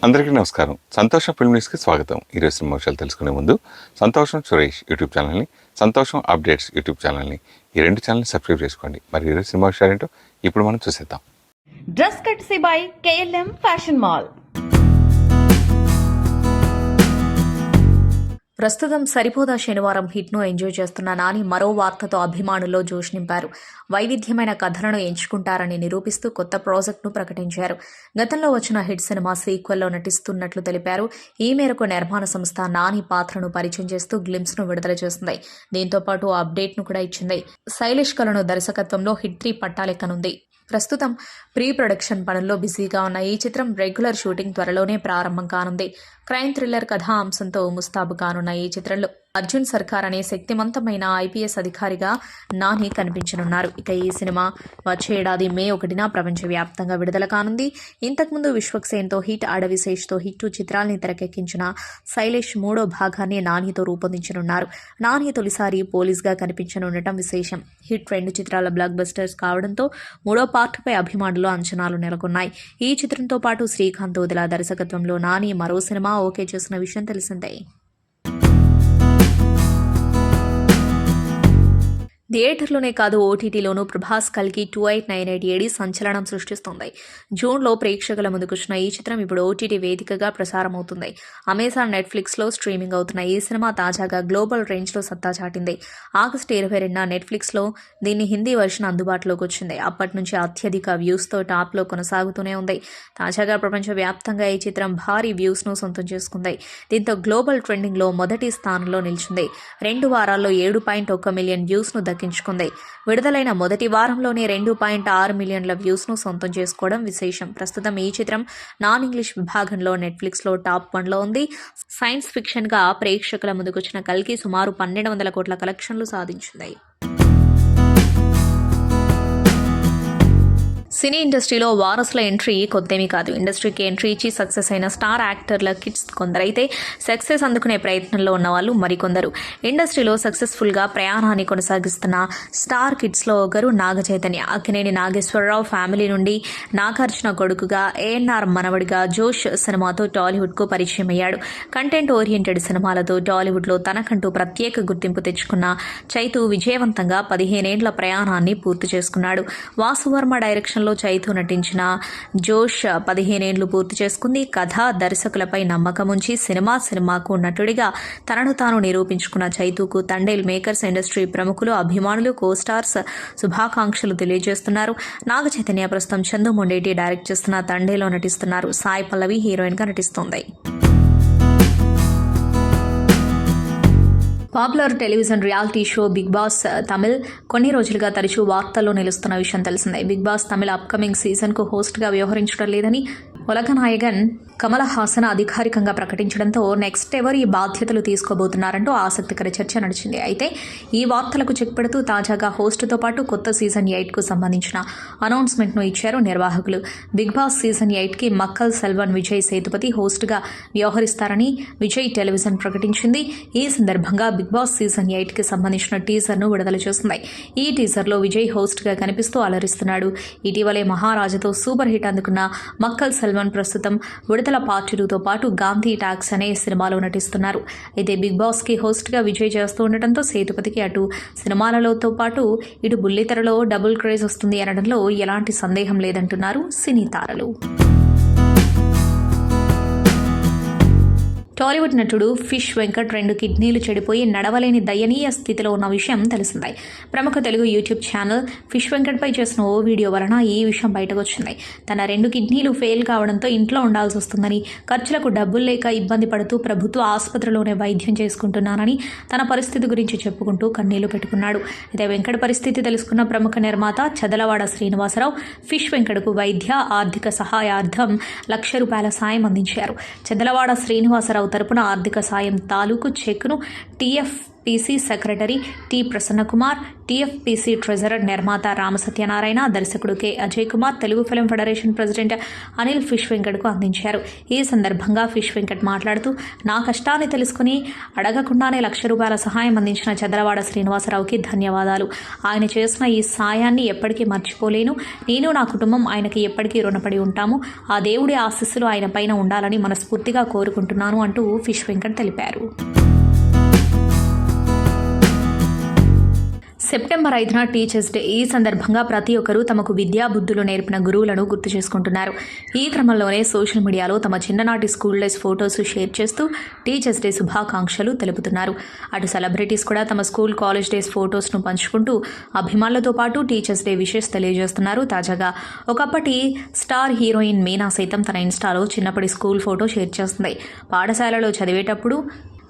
అందరికీ నమస్కారం. సంతోషం ఫిల్మ్ న్యూస్కి స్వాగతం. ఈరోజు సినిమా విషయాలు తెలుసుకునే ముందు సంతోషం సురేష్ యూట్యూబ్ ఛానల్ని, సంతోషం అప్డేట్స్ యూట్యూబ్ ఛానల్ని, ఈ రెండు ఛానల్ని సబ్స్క్రైబ్ చేసుకోండి. మరి ఈరోజు సినిమా విషయాలు ఏంటో ఇప్పుడు మనం చూసేద్దాం. Dress కట్సీ by KLM fashion mall. ప్రస్తుతం సరిపోదా శనివారం హిట్ను ఎంజాయ్ చేస్తున్న నాని మరో వార్తతో అభిమానుల్లో జోష్ నింపారు. వైవిధ్యమైన కథలను ఎంచుకుంటారని నిరూపిస్తూ కొత్త ప్రాజెక్టును ప్రకటించారు. గతంలో వచ్చిన హిట్ సినిమా సీక్వెల్లో నటిస్తున్నట్లు తెలిపారు. ఈ మేరకు నిర్మాణ సంస్థ నాని పాత్రను పరిచయం చేస్తూ గ్లిమ్స్ను విడుదల చేసింది. దీంతో పాటు అప్డేట్ను కూడా ఇచ్చింది. శైలేష్ కలను దర్శకత్వంలో హిట్ 3 పట్టాలెక్కనుంది. ప్రస్తుతం ప్రీ ప్రొడక్షన్ పనుల్లో బిజీగా ఉన్న ఈ చిత్రం రెగ్యులర్ షూటింగ్ త్వరలోనే ప్రారంభం కానుంది. క్రైమ్ థ్రిల్లర్ కథా అంశంతో ముస్తాబు కానున్న ఈ చిత్రంలో అర్జున్ సర్కార్ అనే శక్తివంతమైన IPS అధికారిగా నాని కనిపించనున్నారు. ఇక ఈ సినిమా వచ్చే ఏడాది మే 1న ప్రపంచవ్యాప్తంగా విడుదల కానుంది. ఇంతకుముందు విశ్వక్సేన్తో హిట్, అడవిశేష్తో హిట్ 2 చిత్రాల్ని తెరకెక్కించిన శైలేష్ 3వ భాగాన్ని నానితో రూపొందించనున్నారు. నాని తొలిసారి పోలీస్గా కనిపించనుండటం విశేషం. హిట్ 2 చిత్రాల బ్లాక్ బస్టర్స్ కావడంతో 3వ పార్ట్పై అభిమానులు అంచనాలు నెలకొన్నాయి. ఈ చిత్రంతో పాటు శ్రీకాంత్ ఓదెలా దర్శకత్వంలో నాని మరో సినిమా ఓకే చేసిన విషయం తెలిసిందే. థియేటర్లోనే కాదు OTTలోనూ ప్రభాస్ కల్కి 2898 ఏడి సంచలనం సృష్టిస్తోంది. జూన్లో ప్రేక్షకుల ముందుకొచ్చిన ఈ చిత్రం ఇప్పుడు OTT వేదికగా ప్రసారమవుతుంది. అమెజాన్, నెట్ఫ్లిక్స్లో స్ట్రీమింగ్ అవుతున్న ఈ సినిమా తాజాగా గ్లోబల్ రేంజ్లో సత్తా చాటింది. ఆగస్టు 22న నెట్ఫ్లిక్స్లో దీని హిందీ వర్షన్ అందుబాటులోకి వచ్చింది. అప్పటి నుంచి అత్యధిక వ్యూస్తో టాప్లో కొనసాగుతూనే ఉంది. తాజాగా ప్రపంచవ్యాప్తంగా ఈ చిత్రం భారీ వ్యూస్ను సొంతం చేసుకుంది. దీంతో గ్లోబల్ ట్రెండింగ్లో మొదటి స్థానంలో నిలిచింది. 2 వారాల్లో 7.1 మిలియన్ వ్యూస్ను దక్కించుకుంది. విడుదలైన మొదటి వారంలోనే 2.6 మిలియన్ల వ్యూస్ను సొంతం చేసుకోవడం విశేషం. ప్రస్తుతం ఈ చిత్రం నాన్ ఇంగ్లీష్ విభాగంలో నెట్ఫ్లిక్స్లో టాప్ 1లో ఉంది. సైన్స్ ఫిక్షన్గా ప్రేక్షకుల ముందుకొచ్చిన కల్కి సుమారు 1200 కోట్ల కలెక్షన్లు సాధించింది. సినీ ఇండస్ట్రీలో వారసుల ఎంట్రీ కొత్తేమీ కాదు. ఇండస్ట్రీకి ఎంట్రీ ఇచ్చి సక్సెస్ అయిన స్టార్ యాక్టర్ల కిడ్స్ కొందరైతే సక్సెస్ అందుకునే ప్రయత్నంలో ఉన్నవాళ్ళు మరికొందరు. ఇండస్ట్రీలో సక్సెస్ఫుల్గా ప్రయాణాన్ని కొనసాగిస్తున్న స్టార్ కిడ్స్లో ఒకరు నాగచైతన్య. అక్కినేని నాగేశ్వరరావు ఫ్యామిలీ నుండి నాగార్జున కొడుకుగా, ANR మనవడిగా జోష్ సినిమాతో టాలీవుడ్కు పరిచయం అయ్యాడు. కంటెంట్ ఓరియంటెడ్ సినిమాలతో టాలీవుడ్లో తనకంటూ ప్రత్యేక గుర్తింపు తెచ్చుకున్న చైతు విజయవంతంగా 15 ఏళ్ల ప్రయాణాన్ని పూర్తి చేసుకున్నాడు. వాసువర్మ డైరెక్షన్లో చైతు నటించిన జోష్ 15 ఏళ్లు పూర్తి చేసుకుంది. కథ, దర్శకులపై నమ్మకం ఉంచి సినిమాకు నటుడిగా తనను తాను నిరూపించుకున్న చైతుకు తండేల్ మేకర్స్ ఇండస్ట్రీ ప్రముఖులు, అభిమానులు, కోస్టార్స్ శుభాకాంక్షలు తెలియజేస్తున్నారు. నాగ చైతన్య ప్రస్తుతం చందు మొండేటి డైరెక్ట్ చేస్తున్న తండేలో నటిస్తున్నారు. సాయి పల్లవి హీరోయిన్గా నటిస్తోంది. Popular television reality show Bigg Boss Tamil కొన్ని రోజులుగా తరచూ వార్తల్లో నిలుస్తున్న విషయం తెలిసిందే. బిగ్ బాస్ తమిళ అప్కమింగ్ సీజన్కు హోస్ట్గా వ్యవహరించడం లేదని ఉలగనాయగన్ కమల్ హాసన్ అధికారికంగా ప్రకటించడంతో నెక్స్ట్ ఎవరు ఈ బాధ్యతలు తీసుకోబోతున్నారంటూ ఆసక్తికర చర్చ నడిచింది. అయితే ఈ వార్తలకు చెక్ పెడుతూ తాజాగా హోస్ట్తో పాటు కొత్త సీజన్ 8కు సంబంధించిన అనౌన్స్మెంట్ను ఇచ్చారు నిర్వాహకులు. బిగ్ బాస్ సీజన్ 8కి మక్కల్ సెల్వన్ విజయ్ సేతుపతి హోస్ట్గా వ్యవహరిస్తారని విజయ్ టెలివిజన్ ప్రకటించింది. ఈ సందర్భంగా బిగ్ బాస్ సీజన్ 8కి సంబంధించిన టీజర్ను విడుదల చేస్తుంది. ఈ టీజర్లో విజయ్ హోస్ట్గా కనిపిస్తూ అలరిస్తున్నాడు. ఇటీవలే మహారాజాతో సూపర్ హిట్ అందుకున్న మక్కల్ సెల్వన్ ప్రస్తుతం విడుదల పార్ట్ 2తో పాటు గాంధీ టాక్స్ అనే సినిమాలో నటిస్తున్నారు. అయితే బిగ్ బాస్కి హోస్ట్గా విజయ్ చేస్తూ ఉండటంతో సేతుపతికి అటు సినిమాలతో పాటు ఇటు బుల్లితెరలో డబుల్ క్రేజ్ వస్తుంది అనడంలో ఎలాంటి సందేహం లేదంటున్నారు సినీ తారలు. టాలీవుడ్ నటుడు ఫిష్ వెంకట్ 2 కిడ్నీలు చెడిపోయి నడవలేని దయనీయ స్థితిలో ఉన్న విషయం తెలిసిందే. ప్రముఖ తెలుగు యూట్యూబ్ ఛానల్ ఫిష్ వెంకట్పై చేసిన ఓ వీడియో వలన ఈ విషయం బయటకు వచ్చింది. తన 2 కిడ్నీలు ఫెయిల్ కావడంతో ఇంట్లో ఉండాల్సి వస్తుందని, ఖర్చులకు డబ్బులు లేక ఇబ్బంది పడుతూ ప్రభుత్వ ఆసుపత్రిలోనే వైద్యం చేసుకుంటున్నానని తన పరిస్థితి గురించి చెప్పుకుంటూ కన్నీళ్లు పెట్టుకున్నాడు. అయితే వెంకట్ పరిస్థితి తెలుసుకున్న ప్రముఖ నిర్మాత చదలవాడ శ్రీనివాసరావు ఫిష్ వెంకట్కు వైద్య, ఆర్థిక సహాయార్థం ₹1,00,000 సాయం అందించారు. చదలవాడ శ్రీనివాసరావు తరపున ఆర్థిక సాయం తాలూకు చెక్ను TF PC secretary T Prasannakumar, TFPC treasurer నిర్మాత రామసత్యనారాయణ, దర్శకుడు K Ajay Kumar, Telugu film federation president Anil Fish వెంకట్కు అందించారు. ఈ సందర్భంగా ఫిష్ వెంకట్ మాట్లాడుతూ, నా కష్టాన్ని తెలుసుకుని అడగకుండానే ₹1,00,000 సహాయం అందించిన చదలవాడ శ్రీనివాసరావుకి ధన్యవాదాలు. ఆయన చేసిన ఈ సాయాన్ని ఎప్పటికీ మర్చిపోలేను. నేను, నా కుటుంబం ఆయనకి ఎప్పటికీ రుణపడి ఉంటాము. ఆ దేవుడి ఆశీస్సులు ఆయన పైన ఉండాలని మనస్ఫూర్తిగా కోరుకుంటున్నాను అంటూ ఫిష్ వెంకట్ తెలిపారు. సెప్టెంబర్ 5న టీచర్స్ డే. ఈ సందర్భంగా ప్రతి ఒక్కరూ తమకు విద్యా బుద్ధులు నేర్పిన గురువులను గుర్తు చేసుకుంటున్నారు. ఈ క్రమంలోనే సోషల్ మీడియాలో తమ చిన్ననాటి స్కూల్ డేస్ ఫొటోస్ షేర్ చేస్తూ టీచర్స్ డే శుభాకాంక్షలు తెలుపుతున్నారు. అటు సెలబ్రిటీస్ కూడా తమ స్కూల్, కాలేజ్ డేస్ ఫొటోస్ను పంచుకుంటూ అభిమానులతో పాటు టీచర్స్ డే విషెస్ తెలియజేస్తున్నారు. తాజాగా ఒకప్పటి స్టార్ హీరోయిన్ మీనా సైతం తన ఇన్స్టాలో చిన్నప్పటి స్కూల్ ఫోటో షేర్ చేస్తుంది. పాఠశాలలో చదివేటప్పుడు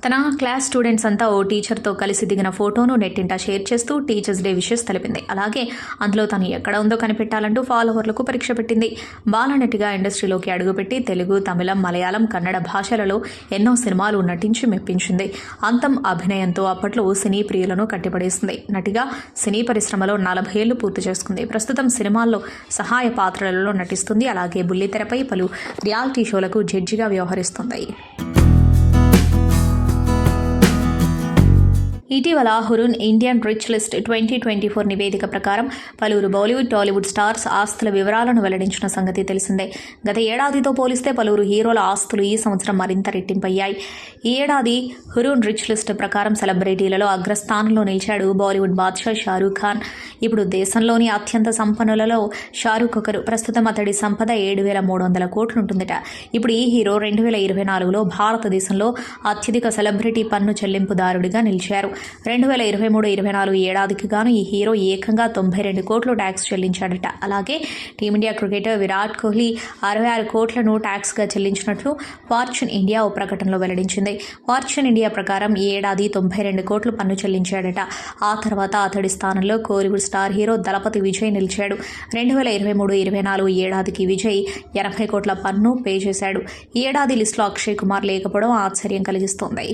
తన క్లాస్ స్టూడెంట్స్ అంతా ఓ టీచర్తో కలిసి దిగిన ఫోటోను నెట్టింట షేర్ చేస్తూ టీచర్స్ డే విషెస్ తెలిపింది. అలాగే అందులో తను ఎక్కడ ఉందో కనిపెట్టాలంటూ ఫాలోవర్లకు పరీక్ష పెట్టింది. బాలనటిగా ఇండస్ట్రీలోకి అడుగుపెట్టి తెలుగు, తమిళం, మలయాళం, కన్నడ భాషలలో ఎన్నో సినిమాలు నటించి మెప్పించింది. అంతం అభినయంతో అప్పట్లో సినీ ప్రియులను కట్టిపడేసింది. నటిగా సినీ పరిశ్రమలో 40 ఏళ్లు పూర్తి చేసుకుంది. ప్రస్తుతం సినిమాల్లో సహాయ పాత్రలలో నటిస్తుంది. అలాగే బుల్లితెరపై పలు రియాలిటీ షోలకు జడ్జిగా వ్యవహరిస్తుంది. ఇటీవల హురూన్ ఇండియన్ రిచ్ లిస్ట్ 2024 నివేదిక ప్రకారం పలువురు బాలీవుడ్, టాలీవుడ్ స్టార్స్ ఆస్తుల వివరాలను వెల్లడించిన సంగతి తెలిసిందే. గత ఏడాదితో పోలిస్తే పలువురు హీరోల ఆస్తులు ఈ సంవత్సరం మరింత రెట్టింపయ్యాయి. ఈ ఏడాది హురూన్ రిచ్ లిస్ట్ ప్రకారం సెలబ్రిటీలలో అగ్రస్థానంలో నిలిచాడు బాలీవుడ్ బాద్షా షారూఖ్ ఖాన్. ఇప్పుడు దేశంలోని అత్యంత సంపన్నులలో షారూఖ్ ఒకరు. ప్రస్తుతం అతడి సంపద 7,300 కోట్లు ఉంటుందట. ఇప్పుడు ఈ హీరో 2024లో భారతదేశంలో అత్యధిక సెలబ్రిటీ పన్ను చెల్లింపుదారుడిగా నిలిచారు. 2023-24 ఏడాదికి గాను ఈ హీరో ఏకంగా 92 కోట్లు ట్యాక్స్ చెల్లించాడట. అలాగే టీమిండియా క్రికెటర్ విరాట్ కోహ్లీ 66 కోట్లను ట్యాక్స్గా చెల్లించినట్లు ఫార్చ్యూన్ ఇండియా ఓ ప్రకటనలో వెల్లడించింది. ఫార్చ్యూన్ ఇండియా ప్రకారం ఈ ఏడాది 92 కోట్లు పన్ను చెల్లించాడట. ఆ తర్వాత అతడి స్థానంలో కోలీవుడ్ స్టార్ హీరో దళపతి విజయ్ నిలిచాడు. 2023-24 ఏడాదికి విజయ్ 80 కోట్ల పన్ను పే చేశాడు. ఈ ఏడాది లిస్టులో అక్షయ్ కుమార్ లేకపోవడం ఆశ్చర్యం కలిగిస్తోంది.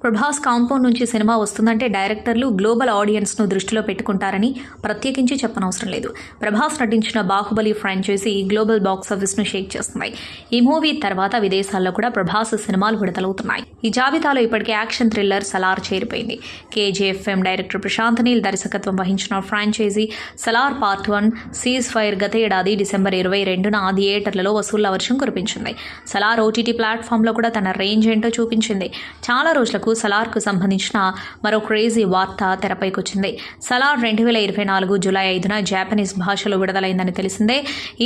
ప్రభాస్ కాంపౌండ్ నుంచి సినిమా వస్తుందంటే డైరెక్టర్లు గ్లోబల్ ఆడియన్స్ను దృష్టిలో పెట్టుకుంటారని ప్రత్యేకించి చెప్పనవసరం లేదు. ప్రభాస్ నటించిన బాహుబలి ఫ్రాంచైజీ గ్లోబల్ బాక్స్ ఆఫీస్ను షేక్ చేస్తున్నాయి. ఈ మూవీ తర్వాత విదేశాల్లో కూడా ప్రభాస్ సినిమాలు విడుదలవుతున్నాయి. ఈ జాబితాలో ఇప్పటికే యాక్షన్ థ్రిల్లర్ సలార్ చేరిపోయింది. కేజీఎఫ్ఎం డైరెక్టర్ ప్రశాంత్ నీల్ దర్శకత్వం వహించిన franchise Salaar part 1 ceasefire గత ఏడాది డిసెంబర్ 22న థియేటర్లలో వసూళ్ల వర్షం కురిపించింది. సలార్ ఓటీటీ ప్లాట్ఫామ్లో కూడా తన రేంజ్ ఏంటో చూపించింది. చాలా రోజులకు సలార్కు సంబంధించిన మరో క్రేజీ వార్త తెరపైకొచ్చింది. సలార్ 2024 జూలై 5న జాపనీస్ భాషలో విడుదలైందని తెలిసిందే.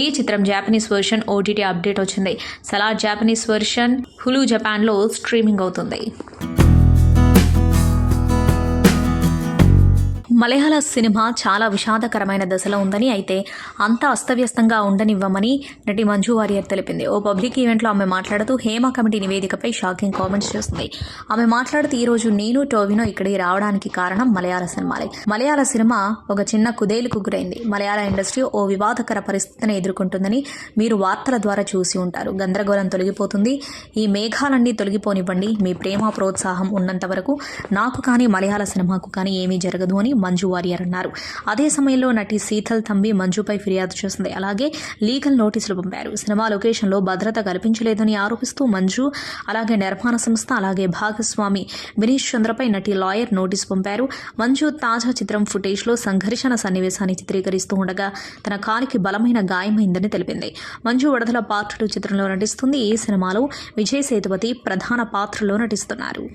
ఈ చిత్రం జాపనీస్ వర్షన్ ఓటీటీ అప్డేట్ వచ్చింది. సలార్ జాపనీస్ వర్షన్ హులు జపాన్లో స్ట్రీమింగ్ అవుతుంది. మలయాళ సినిమా చాలా విషాదకరమైన దశలో ఉందని, అయితే అంతా అస్తవ్యస్తంగా ఉండనివ్వమని నటి మంజు వారియర్ తెలిపింది. ఓ పబ్లిక్ ఈవెంట్లో ఆమె మాట్లాడుతూ హేమ కమిటీ నివేదికపై షాకింగ్ కామెంట్స్ చేస్తుంది. ఆమె మాట్లాడుతూ, ఈరోజు నేను టోవినో ఇక్కడికి రావడానికి కారణం మలయాళ సినిమాలే. మలయాళ సినిమా ఒక చిన్న కుదేలుకు గురైంది. మలయాళ ఇండస్ట్రీ ఓ వివాదకర పరిస్థితిని ఎదుర్కొంటుందని మీరు వార్తల ద్వారా చూసి ఉంటారు. గందరగోళం తొలగిపోతుంది. ఈ మేఘాలన్నీ తొలగిపోనివ్వండి. మీ ప్రేమ ప్రోత్సాహం ఉన్నంత వరకు నాకు కానీ మలయాళ సినిమాకు కానీ ఏమీ జరగదు అని మంజు వారియర్ అన్నారు. అదే సమయంలో నటి శీతల్ తంబి మంజుపై ఫిర్యాదు చేసింది. అలాగే లీగల్ నోటీసులు పంపారు. సినిమా లొకేషన్లో భద్రత కల్పించలేదని ఆరోపిస్తూ మంజు, అలాగే నిర్మాణ సంస్థ, అలాగే భాగస్వామి వినీష్ చంద్రపై నటి లాయర్ నోటీసు పంపారు. మంజు తాజా చిత్రం ఫుటేజ్లో సంఘర్షణ సన్నివేశాన్ని చిత్రీకరిస్తూ ఉండగా తన కాలికి బలమైన గాయమైందని తెలిపింది. మంజు విడుదల పార్ట్ 2 చిత్రంలో నటిస్తుంది. ఈ సినిమాలో విజయ్ సేతుపతి ప్రధాన పాత్రలో నటిస్తున్నారు.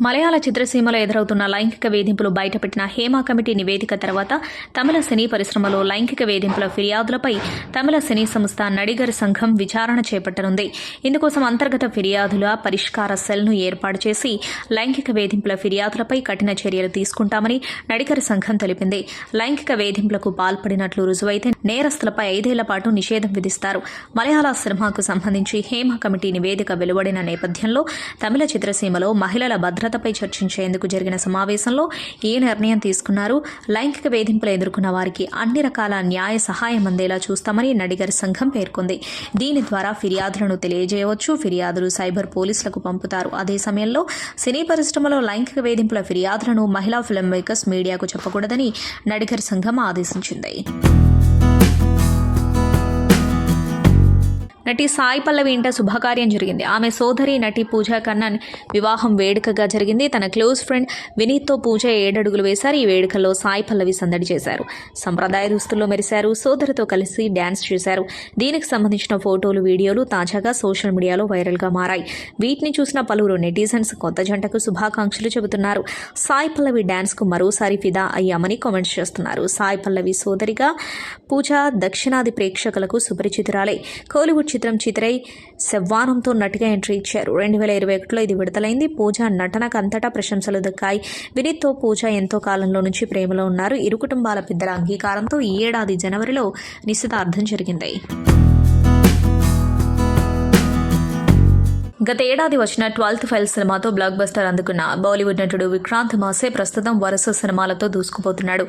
మలయాళ చిత్రసీమలో ఎదురవుతున్న లైంగిక వేధింపులు బయటపెట్టిన హేమ కమిటీ నివేదిక తర్వాత తమిళ సినీ పరిశ్రమలో లైంగిక వేధింపుల ఫిర్యాదులపై తమిళ సినీ సంస్థ నడిగర్ సంఘం విచారణ చేపట్టనుంది. ఇందుకోసం అంతర్గత ఫిర్యాదుల పరిష్కార సెల్ను ఏర్పాటు చేసి లైంగిక వేధింపుల ఫిర్యాదులపై కఠిన చర్యలు తీసుకుంటామని నడిగర్ సంఘం తెలిపింది. లైంగిక వేధింపులకు పాల్పడినట్లు రుజువైతే నేరస్తులపై 5 ఏళ్ల పాటు నిషేధం విధిస్తారు. మలయాళ సినిమాకు సంబంధించి హేమ కమిటీ నివేదిక వెలువడిన నేపథ్యంలో తమిళ చిత్రసీమలో మహిళల భద్రత భద్రతపై చర్చించేందుకు జరిగిన సమావేశంలో ఈ నిర్ణయం తీసుకున్నారు. లైంగిక వేధింపులు ఎదుర్కొన్న వారికి అన్ని రకాల న్యాయ సహాయం అందేలా చూస్తామని నడిగర్ సంఘం పేర్కొంది. దీని ద్వారా ఫిర్యాదులను తెలియజేయవచ్చు. ఫిర్యాదులు సైబర్ పోలీసులకు పంపుతారు. అదే సమయంలో సినీ పరిశ్రమలో లైంగిక వేధింపుల ఫిర్యాదులను మహిళా ఫిల్మ్ మేకర్స్ మీడియాకు చెప్పకూడదని నడిగర్ సంఘం ఆదేశించింది. నటి సాయి పల్లవి ఇంట శుభకార్యం జరిగింది. ఆమె సోదరి నటి పూజా కన్నన్ వివాహం వేడుకగా జరిగింది. తన క్లోజ్ ఫ్రెండ్ వినీత్తో పూజ 7 అడుగులు వేశారు. ఈ వేడుకల్లో సాయి పల్లవి సందడి చేశారు. సంప్రదాయ దుస్తుల్లో మెరిశారు. సోదరితో కలిసి డ్యాన్స్ చేశారు. దీనికి సంబంధించిన ఫోటోలు, వీడియోలు తాజాగా సోషల్ మీడియాలో వైరల్గా మారాయి. వీటిని చూసిన పలువురు నెటిజన్స్ కొత్త జంటకు శుభాకాంక్షలు చెబుతున్నారు. సాయి పల్లవి డ్యాన్స్కు మరోసారి ఫిదా అయ్యామని కామెంట్స్ చేస్తున్నారు. సాయి పల్లవి సోదరిగా పూజ దక్షిణాది ప్రేక్షకులకు సుపరిచితురాలే. కోలీవుడ్ చిత్రం చిత్రై శవ్వానంతో నటిగా ఎంట్రీ ఇచ్చారు. 2021లో ఇది విడుదలైంది. పూజ నటనకు అంతటా ప్రశంసలు దక్కాయి. వినీత్తో పూజ ఎంతో కాలంలో నుంచి ప్రేమలో ఉన్నారు. ఇరు కుటుంబాల పెద్దల అంగీకారంతో ఈ ఏడాది జనవరిలో నిశ్చితార్థం జరిగింది. గత ఏడాది వచ్చిన 12th ఫెయిల్ సినిమాతో బ్లాక్ బస్టర్ అందుకున్న బాలీవుడ్ నటుడు విక్రాంత్ మాసే ప్రస్తుతం వరుస సినిమాలతో దూసుకుపోతున్నాడు.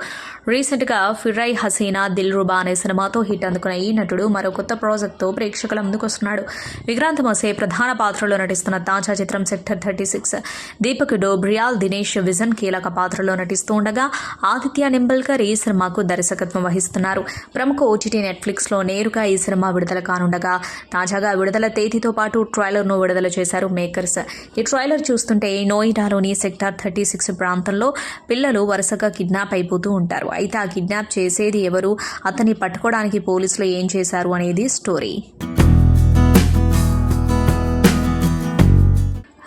రీసెంట్గా ఫిరై హసీనా దిల్ రుబా అనే సినిమాతో హిట్ అందుకున్న ఈ నటుడు మరో కొత్త ప్రాజెక్ట్తో ప్రేక్షకుల ముందుకొస్తున్నాడు. విక్రాంత్ మాసే ప్రధాన పాత్రలో నటిస్తున్న తాజా చిత్రం సెక్టర్ 36. దీపక్ డోబ్రియాల్, దినేష్ విజన్ కీలక పాత్రలో నటిస్తూ ఉండగా ఆదిత్య నింబల్కర్ ఈ సినిమాకు దర్శకత్వం వహిస్తున్నారు. ప్రముఖ ఓటీటీ నెట్ఫ్లిక్స్లో నేరుగా ఈ సినిమా విడుదల కానుండగా తాజాగా విడుదల తేదీతో పాటు ట్రైలర్ను విడుదల చేశారు మేకర్స్. ఈ ట్రైలర్ చూస్తుంటే నోయిడాలోని సెక్టార్ 36 ప్రాంతంలో పిల్లలు వరుసగా కిడ్నాప్ అయిపోతూ ఉంటారు. అయితే ఆ కిడ్నాప్ చేసేది ఎవరు, అతన్ని పట్టుకోవడానికి పోలీసులు ఏం చేశారు అనేది స్టోరీ.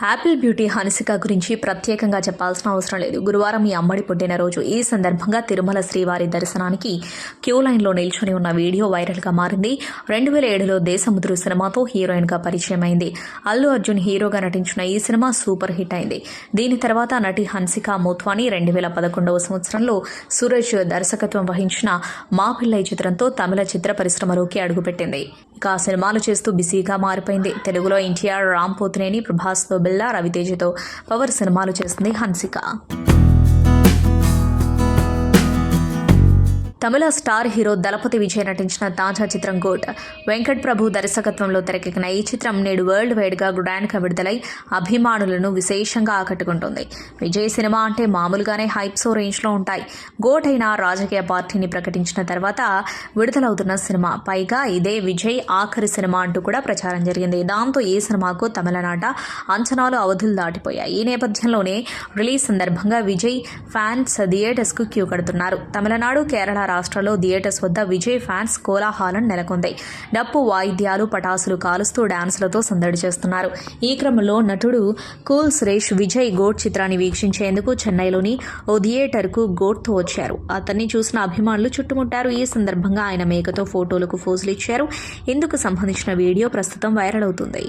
యాపిల్ బ్యూటీ హన్సిక గురించి ప్రత్యేకంగా చెప్పాల్సిన అవసరం లేదు. గురువారం ఈ అమ్మడి పుట్టినరోజు. ఈ సందర్భంగా తిరుమల శ్రీవారి దర్శనానికి క్యూ లైన్లో నిల్చొని ఉన్న వీడియో వైరల్గా మారింది. 2007లో దేశముద్రు సినిమాతో హీరోయిన్గా పరిచయం అయింది. అల్లు అర్జున్ హీరోగా నటించిన ఈ సినిమా సూపర్ హిట్ అయింది. దీని తర్వాత నటి హన్సిక మోత్వాని 2011వ సంవత్సరంలో సూరజ్ దర్శకత్వం వహించిన మా పిల్లై చిత్రంతో తమిళ చిత్ర పరిశ్రమలోకి అడుగుపెట్టింది. ఇక సినిమాలు చేస్తూ బిజీగా మారిపోయింది. తెలుగులో ఎన్టీఆర్, రామ్ పోతినేని, ప్రభాస్తో బిల్లా, రవితేజతో పవర్ సినిమాలు చేస్తుంది హన్సిక. తమిళ స్టార్ హీరో దళపతి విజయ్ నటించిన తాజా చిత్రం గోట్. వెంకట్ ప్రభు దర్శకత్వంలో తెరకెక్కిన ఈ చిత్రం నేడు వరల్డ్ వైడ్గా గ్రాండ్గా విడుదలై అభిమానులను విశేషంగా ఆకట్టుకుంటుంది. విజయ్ సినిమా అంటే మామూలుగానే హైప్సో రేంజ్లో ఉంటాయి. గోట్ అయిన రాజకీయ పార్టీని ప్రకటించిన తర్వాత విడుదలవుతున్న సినిమా. పైగా ఇదే విజయ్ ఆఖరి సినిమా అంటూ కూడా ప్రచారం జరిగింది. దాంతో ఈ సినిమాకు తమిళనాట అంచనాలు అవధులు దాటిపోయాయి. ఈ నేపథ్యంలోనే రిలీజ్ సందర్భంగా విజయ్ ఫ్యాన్స్ థియేటర్స్కు క్యూ కడుతున్నారు. తమిళనాడు, కేరళ రాష్ట్రాల్లో థియేటర్స్ వద్ద విజయ్ ఫ్యాన్స్ కోలాహలం నెలకొంది. డప్పు వాయిద్యాలు, పటాసులు కాలుస్తూ డాన్సులతో సందడి చేస్తున్నారు. ఈ క్రమంలో నటుడు కూల్ సురేష్ విజయ్ గోట్ చిత్రాన్ని వీక్షించేందుకు చెన్నైలోని ఓ థియేటర్కు గోట్తో వచ్చారు. అతన్ని చూసిన అభిమానులు చుట్టుముట్టారు. ఈ సందర్భంగా ఆయన మేకతో ఫోటోలకు పోజులు ఇచ్చారు. ఇందుకు సంబంధించిన వీడియో ప్రస్తుతం వైరల్ అవుతుంది.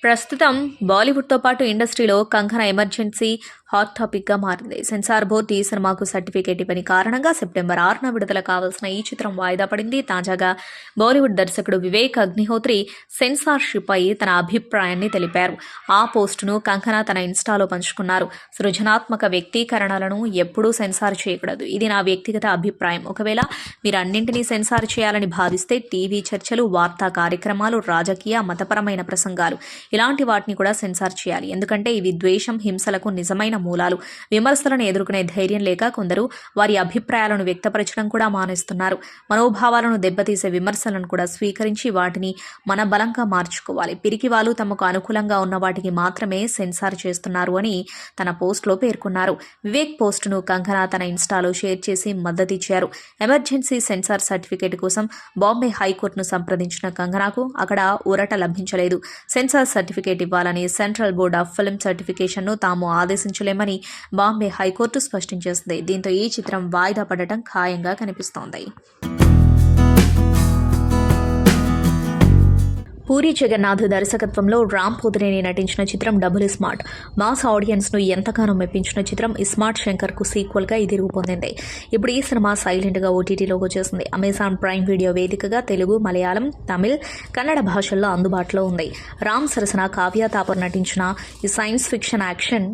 ప్రస్తుతం బాలీవుడ్తో పాటు ఇండస్ట్రీలో కంగనా ఎమర్జెన్సీ హాట్ టాపిక్గా మారింది. సెన్సార్ బోర్డు ఈ సినిమాకు సర్టిఫికేట్ ఇవ్వని కారణంగా సెప్టెంబర్ 6న విడుదల కావాల్సిన ఈ చిత్రం వాయిదా పడింది. తాజాగా బాలీవుడ్ దర్శకుడు వివేక్ అగ్నిహోత్రి సెన్సార్షిప్ పై తన అభిప్రాయాన్ని తెలిపారు. ఆ పోస్టును కంగనా తన ఇన్స్టాలో పంచుకున్నారు. సృజనాత్మక వ్యక్తీకరణలను ఎప్పుడూ సెన్సార్ చేయకూడదు. ఇది నా వ్యక్తిగత అభిప్రాయం. ఒకవేళ మీరు అన్నింటినీ సెన్సార్ చేయాలని భావిస్తే టీవీ చర్చలు, వార్తా కార్యక్రమాలు, రాజకీయ, మతపరమైన ప్రసంగాలు ఇలాంటి వాటిని కూడా సెన్సార్ చేయాలి. ఎందుకంటే ఇవి ద్వేషం, హింసలకు నిజమైన మూలాలు. విమర్శలను ఎదుర్కొనే ధైర్యం లేక కొందరు వారి అభిప్రాయాలను వ్యక్తపరచడం కూడా మానేస్తున్నారు. మనోభావాలను దెబ్బతీసే విమర్శలను కూడా స్వీకరించి వాటిని మన బలంగా మార్చుకోవాలి. పిరికి వాళ్ళు తమకు అనుకూలంగా ఉన్న వాటికి మాత్రమే సెన్సార్ చేస్తున్నారు అని తన పోస్టులో పేర్కొన్నారు. వివేక్ పోస్టును కంగనా తన ఇన్స్టాలో షేర్ చేసి మద్దతిచ్చారు. ఎమర్జెన్సీ సెన్సార్ సర్టిఫికేట్ కోసం బాంబే హైకోర్టును సంప్రదించిన కంగనాకు అక్కడ ఊరట లభించలేదు. సెన్సార్ సర్టిఫికేట్ ఇవ్వాలని సెంట్రల్ బోర్డ్ ఆఫ్ ఫిల్మ్ సర్టిఫికేషన్ను తాము ఆదేశించలేమని బాంబే హైకోర్టు స్పష్టం చేసింది. దీంతో ఈ చిత్రం వాయిదా పడటం ఖాయంగా కనిపిస్తోంది. పూరి జగన్నాథ్ దర్శకత్వంలో రామ్ పోతినేని నటించిన చిత్రం డబుల్ స్మార్ట్ మాస్ ఆడియన్స్ ను ఎంతగానో మెప్పించిన చిత్రం ఇస్మార్ట్ శంకర్ కు సీక్వెల్ గా ఇది రూపొందింది. ఇప్పుడు ఈ సినిమా సైలెంట్ గా ఓటీటీలోకి వచ్చేసింది. అమెజాన్ ప్రైమ్ వీడియో వేదికగా తెలుగు, మలయాళం, తమిళ్, కన్నడ భాషల్లో అందుబాటులో ఉంది. రామ్ సరసన కావ్య తాపర్ నటించిన ఈ సైన్స్ ఫిక్షన్ యాక్షన్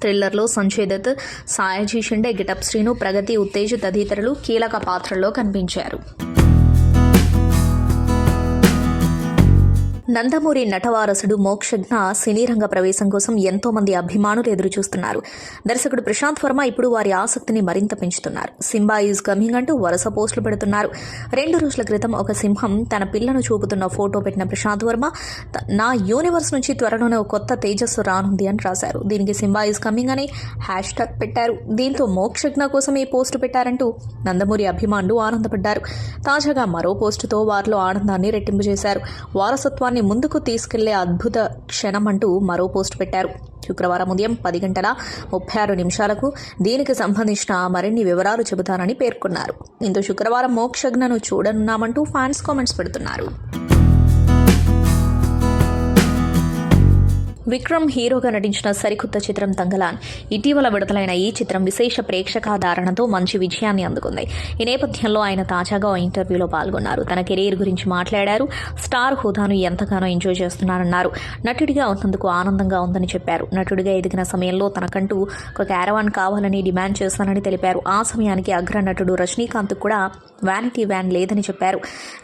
థ్రిల్లర్లో సంజయ్ దత్, సాయాజీ షిండే, గెటప్ శ్రీను, ప్రగతి, ఉత్తేజ్ తదితరులు కీలక పాత్రల్లో కనిపించారు. నందమూరి నటవారసుడు మోక్షజ్ఞ సినీ రంగ ప్రవేశం కోసం ఎంతో మంది అభిమానులు ఎదురుచూస్తున్నారు. దర్శకుడు ప్రశాంత్ వర్మ ఇప్పుడు వారి ఆసక్తిని మరింత పెంచుతున్నారు. సింబా ఈజ్ కమింగ్ అంటూ వరుస పోస్టులు పెడుతున్నారు. 2 రోజుల క్రితం ఒక సింహం తన పిల్లను చూపుతున్న ఫోటో పెట్టిన ప్రశాంత్ వర్మ నా యూనివర్స్ నుంచి త్వరలోనే ఒక కొత్త తేజస్సు రానుంది అని రాశారు. దీనికి సింబా ఈజ్ కమింగ్ అని హ్యాష్ట్యాగ్ పెట్టారు. దీంతో మోక్షజ్ఞ కోసం ఈ పోస్టు పెట్టారంటూ నందమూరి అభిమానులు ఆనందపడ్డారు. తాజాగా మరో పోస్టుతో వారిలో ఆనందాన్ని రెట్టింపు చేశారు. వారసత్వాన్ని ముందుకు తీసుకెళ్లే అద్భుత క్షణం అంటూ మరో పోస్ట్ పెట్టారు. శుక్రవారం ఉదయం 10:36 దీనికి సంబంధించిన మరిన్ని వివరాలు చెబుతానని పేర్కొన్నారు. దీంతో శుక్రవారం మోక్షజ్ఞను చూడనున్నామంటూ ఫ్యాన్స్ కామెంట్స్ పెడుతున్నారు. విక్రమ్ హీరోగా నటించిన సరికొత్త చిత్రం తంగలాన్. ఇటీవల విడుదలైన ఈ చిత్రం విశేష ప్రేక్షకాదరణతో మంచి విజయాన్ని అందుకుంది. ఈ నేపథ్యంలో ఆయన తాజాగా ఓ ఇంటర్వ్యూలో పాల్గొన్నారు. తన కెరీర్ గురించి మాట్లాడారు. స్టార్ హోదాను ఎంతగానో ఎంజాయ్ చేస్తున్నారన్నారు. నటుడిగా ఉన్నందుకు ఆనందంగా ఉందని చెప్పారు. నటుడిగా ఎదిగిన సమయంలో తనకంటూ ఒక క్యారవాన్ కావాలని డిమాండ్ చేస్తానని తెలిపారు. ఆ సమయానికి అగ్ర నటుడు రజనీకాంత్ కూడా వ్యానిటీ వ్యాన్ లేదని చెప్పారు.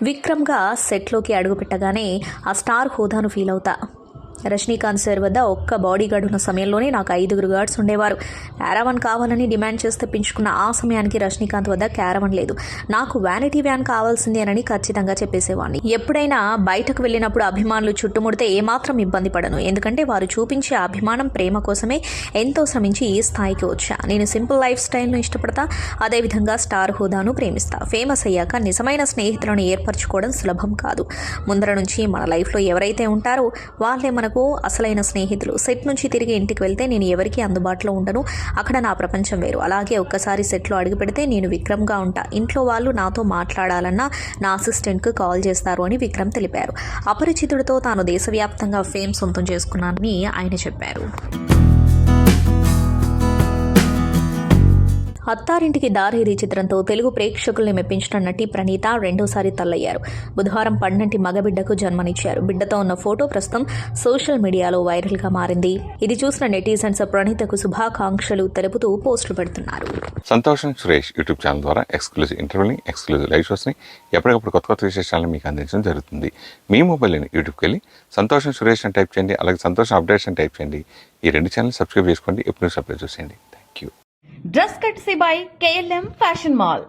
విక్రమ్గా సెట్లోకి అడుగుపెట్టగానే ఆ స్టార్ హోదాను ఫీల్ అవుతా. రజనీకాంత్ సార్ వద్ద ఒక్క బాడీ గార్డ్ ఉన్న సమయంలోనే నాకు 5 గార్డ్స్ ఉండేవారు. క్యారవాన్ కావాలని డిమాండ్ చేసి తెప్పించుకున్న ఆ సమయానికి రజనీకాంత్ వద్ద క్యారవాన్ లేదు. నాకు వ్యానిటీ వ్యాన్ కావాల్సిందేనని ఖచ్చితంగా చెప్పేసేవాడిని. ఎప్పుడైనా బయటకు వెళ్ళినప్పుడు అభిమానులు చుట్టుముడితే ఏమాత్రం ఇబ్బంది పడను. ఎందుకంటే వారు చూపించే అభిమానం, ప్రేమ కోసమే ఎంతో శ్రమించి ఈ స్థాయికి వచ్చా. నేను సింపుల్ లైఫ్ స్టైల్ను ఇష్టపడతా. అదేవిధంగా స్టార్ హోదాను ప్రేమిస్తా. ఫేమస్ అయ్యాక నిజమైన స్నేహితులను ఏర్పరచుకోవడం సులభం కాదు. ముందర నుంచి మన లైఫ్లో ఎవరైతే ఉంటారో వాళ్ళే మనకు అసలైన స్నేహితులు. సెట్ నుంచి తిరిగి ఇంటికి వెళ్తే నేను ఎవరికి అందుబాటులో ఉండను. అక్కడ నా ప్రపంచం వేరు. అలాగే ఒక్కసారి సెట్లో అడుగు పెడితే నేను విక్రమ్గా ఉంటా. ఇంట్లో వాళ్ళు నాతో మాట్లాడాలన్నా నా అసిస్టెంట్కు కాల్ చేస్తారు అని విక్రమ్ తెలిపారు. అపరిచితుడితో తాను దేశవ్యాప్తంగా ఫేమ్ సొంతం చేసుకున్నానని ఆయన చెప్పారు. అత్తారింటికి దారేది చిత్రంతో తెలుగు ప్రేక్షకుల్ని మెప్పించిన నటి ప్రణీత రెండోసారి తల్లయ్యారు. బుధవారం పండంటి మగబిడ్డకు జన్మనిచ్చారు. బిడ్డతో ఉన్న ఫోటో ప్రస్తుతం సోషల్ మీడియాలో వైరల్గా మారింది. ఇది చూసిన నెటిజన్స్ ప్రణీతకు శుభాకాంక్షలు తెలుపుతూ పోస్టులు పెడుతున్నారు. సంతోషం సురేష్ యూట్యూబ్ ఛానల్ ద్వారా ఎక్స్క్లూజివ్ ఇంటర్వ్యూని, ఎక్స్క్లూజివ్ లైవ్ షోస్ని ఎప్పటికప్పుడు కొత్త విశేషాలను మీకు అందించడం జరుగుతుంది. మీ మొబైల్ని యూట్యూబ్కి వెళ్ళి సంతోషం సురేష్ అని టైప్ చేయండి. అలాగే సంతోషం అప్డేట్స్ అని టైప్ చేయండి. ఈ 2 ఛానల్ సబ్స్క్రైబ్ చేసుకోండి. ఎప్పుడు సబ్స్క్రైబ్ చేసేయండి. Thank you. Dress కట్సీ by KLM fashion mall.